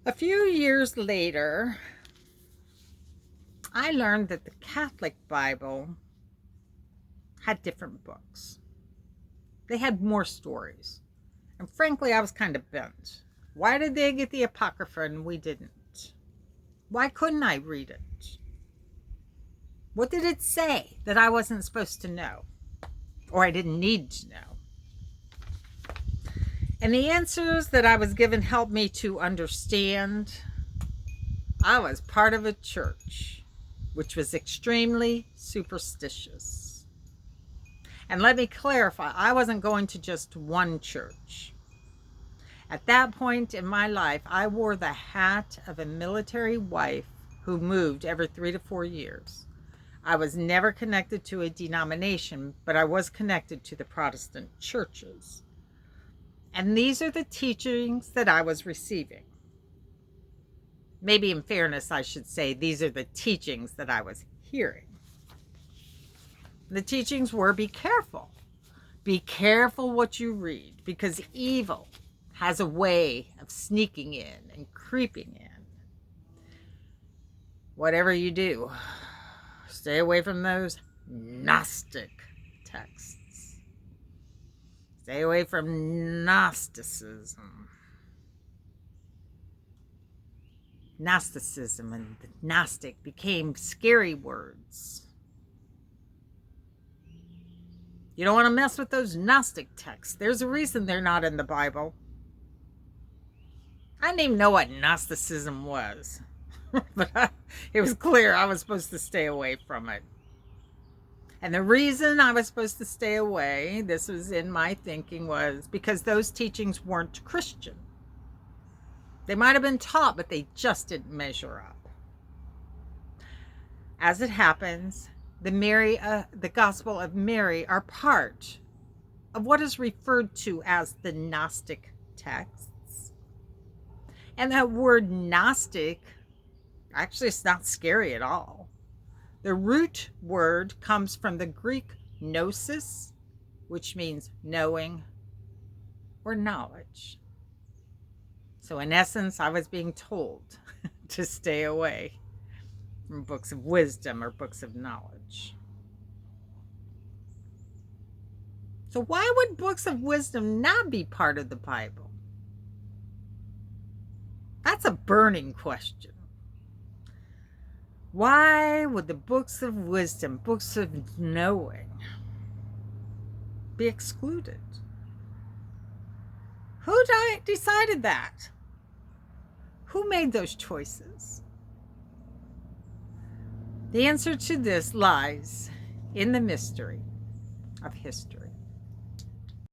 A few years later, I learned that the Catholic Bible had different books. They had more stories. And frankly, I was kind of bent. Why did they get the Apocrypha and we didn't? Why couldn't I read it? What did it say that I wasn't supposed to know? Or I didn't need to know? And the answers that I was given helped me to understand I was part of a church which was extremely superstitious. And let me clarify, I wasn't going to just one church. At that point in my life, I wore the hat of a military wife who moved every 3 to 4 years. I was never connected to a denomination, but I was connected to the Protestant churches. And these are the teachings that I was receiving. Maybe in fairness, I should say these are the teachings that I was hearing. The teachings were, be careful. Be careful what you read, because evil has a way of sneaking in and creeping in. Whatever you do, stay away from those gnostic texts. Stay away from Gnosticism. Gnosticism and Gnostic became scary words. You don't want to mess with those Gnostic texts. There's a reason they're not in the Bible. I didn't even know what Gnosticism was. But it was clear I was supposed to stay away from it. And the reason I was supposed to stay away, this was in my thinking, was because those teachings weren't Christian. They might have been taught, but they just didn't measure up. As it happens, the Gospel of Mary are part of what is referred to as the Gnostic texts. And that word Gnostic, actually, it's not scary at all. The root word comes from the Greek gnosis, which means knowing or knowledge. So in essence, I was being told to stay away from books of wisdom or books of knowledge. So why would books of wisdom not be part of the Bible? That's a burning question. Why would the books of wisdom, books of knowing, be excluded? Who decided that? Who made those choices? The answer to this lies in the mystery of history.